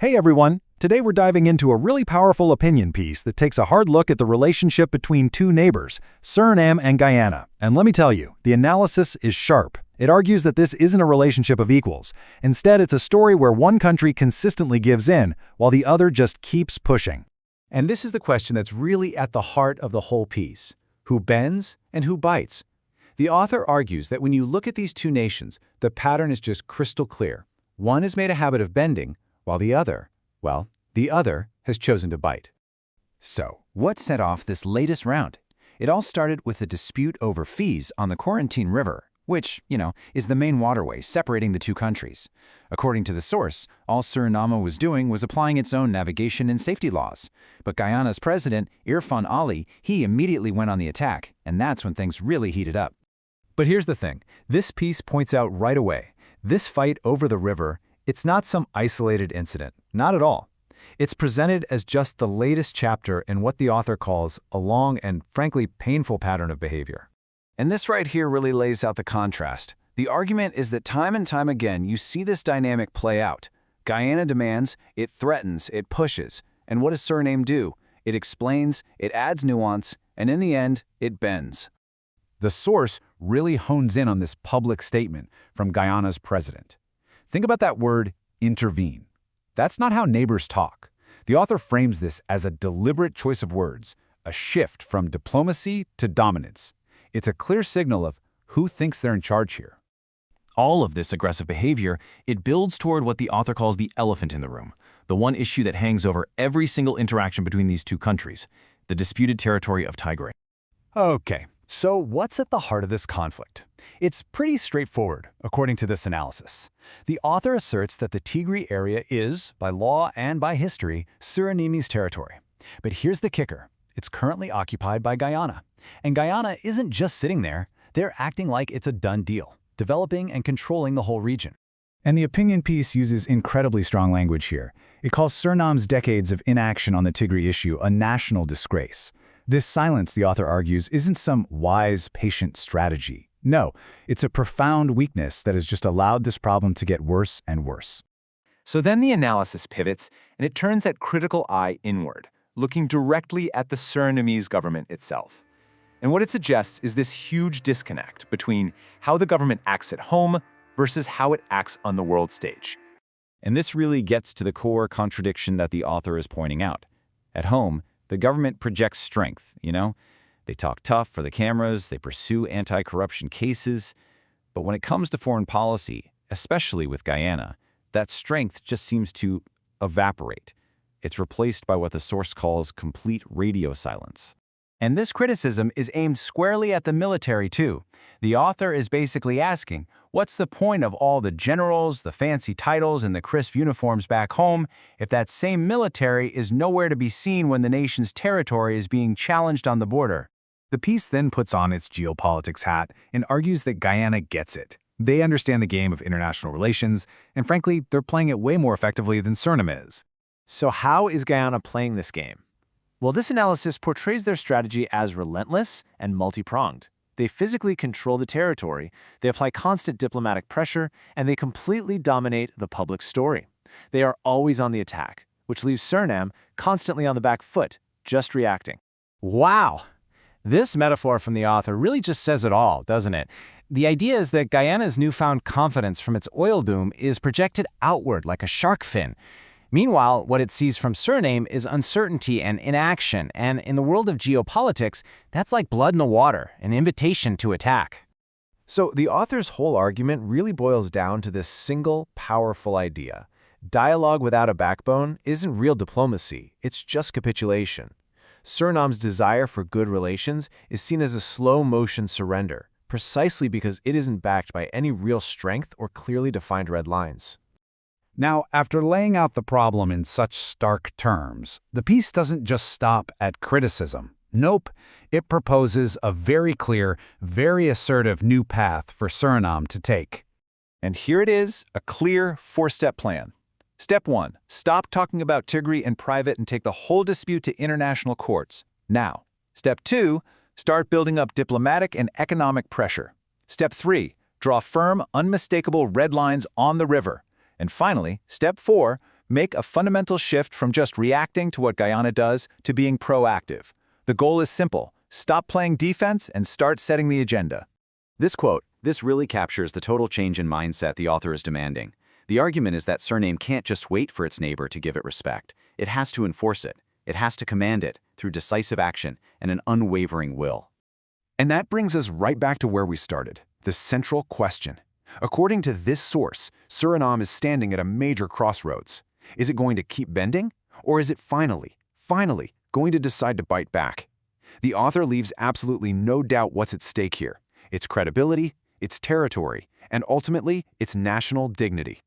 Hey everyone! Today we're diving into a really powerful opinion piece that takes a hard look at the relationship between two neighbors, Suriname and Guyana. And let me tell you, the analysis is sharp. It argues that this isn't a relationship of equals. Instead, it's a story where one country consistently gives in, while the other just keeps pushing. And this is the question that's really at the heart of the whole piece. Who bends and who bites? The author argues that when you look at these two nations, the pattern is just crystal clear. One has made a habit of bending, while the other has chosen to bite. So, what set off this latest round? It all started with a dispute over fees on the Corantijn River, which, is the main waterway separating the two countries. According to the source, all Suriname was doing was applying its own navigation and safety laws. But Guyana's president, Irfan Ali, he immediately went on the attack, and that's when things really heated up. But here's the thing. This piece points out right away. This fight over the river, it's not some isolated incident. Not at all. It's presented as just the latest chapter in what the author calls a long and, frankly, painful pattern of behavior. And this right here really lays out the contrast. The argument is that time and time again you see this dynamic play out. Guyana demands, it threatens, it pushes. And what does Suriname do? It explains, it adds nuance, and in the end, it bends. The source really hones in on this public statement from Guyana's president. Think about that word, intervene. That's not how neighbors talk. The author frames this as a deliberate choice of words, a shift from diplomacy to dominance. It's a clear signal of who thinks they're in charge here. All of this aggressive behavior, it builds toward what the author calls the elephant in the room, the one issue that hangs over every single interaction between these two countries, the disputed territory of Tigri. Okay, so what's at the heart of this conflict? It's pretty straightforward, according to this analysis. The author asserts that the Tigri area is, by law and by history, Surinamese territory. But here's the kicker. It's currently occupied by Guyana. And Guyana isn't just sitting there, they're acting like it's a done deal, developing and controlling the whole region. And the opinion piece uses incredibly strong language here. It calls Suriname's decades of inaction on the Tigri issue a national disgrace. This silence, the author argues, isn't some wise, patient strategy. No, it's a profound weakness that has just allowed this problem to get worse and worse. So then the analysis pivots, and it turns that critical eye inward, looking directly at the Surinamese government itself. And what it suggests is this huge disconnect between how the government acts at home versus how it acts on the world stage. And this really gets to the core contradiction that the author is pointing out. At home, the government projects strength, They talk tough for the cameras, they pursue anti-corruption cases. But when it comes to foreign policy, especially with Guyana, that strength just seems to evaporate. It's replaced by what the source calls complete radio silence. And this criticism is aimed squarely at the military too. The author is basically asking, what's the point of all the generals, the fancy titles, and the crisp uniforms back home if that same military is nowhere to be seen when the nation's territory is being challenged on the border? The piece then puts on its geopolitics hat and argues that Guyana gets it. They understand the game of international relations, and frankly, they're playing it way more effectively than Suriname is. So how is Guyana playing this game? Well, this analysis portrays their strategy as relentless and multi-pronged. They physically control the territory, they apply constant diplomatic pressure, and they completely dominate the public story. They are always on the attack, which leaves Suriname constantly on the back foot, just reacting. Wow! This metaphor from the author really just says it all, doesn't it? The idea is that Guyana's newfound confidence from its oil boom is projected outward like a shark fin. Meanwhile, what it sees from Suriname is uncertainty and inaction, and in the world of geopolitics, that's like blood in the water, an invitation to attack. So the author's whole argument really boils down to this single, powerful idea. Dialogue without a backbone isn't real diplomacy, it's just capitulation. Suriname's desire for good relations is seen as a slow-motion surrender, precisely because it isn't backed by any real strength or clearly defined red lines. Now, after laying out the problem in such stark terms, the piece doesn't just stop at criticism. Nope, it proposes a very clear, very assertive new path for Suriname to take. And here it is, a clear four-step plan. Step 1, stop talking about Tigri in private and take the whole dispute to international courts, now. Step 2, start building up diplomatic and economic pressure. Step 3, draw firm, unmistakable red lines on the river. And finally, step 4, Make a fundamental shift from just reacting to what Guyana does to being proactive. The goal is simple: stop playing defense and start setting the agenda. This quote, this really captures the total change in mindset the author is demanding. The argument is that Suriname can't just wait for its neighbor to give it respect. It has to enforce it. It has to command it through decisive action and an unwavering will. And that brings us right back to where we started, the central question. According to this source, Suriname is standing at a major crossroads. Is it going to keep bending? Or is it finally going to decide to bite back? The author leaves absolutely no doubt what's at stake here: its credibility, its territory, and ultimately, its national dignity.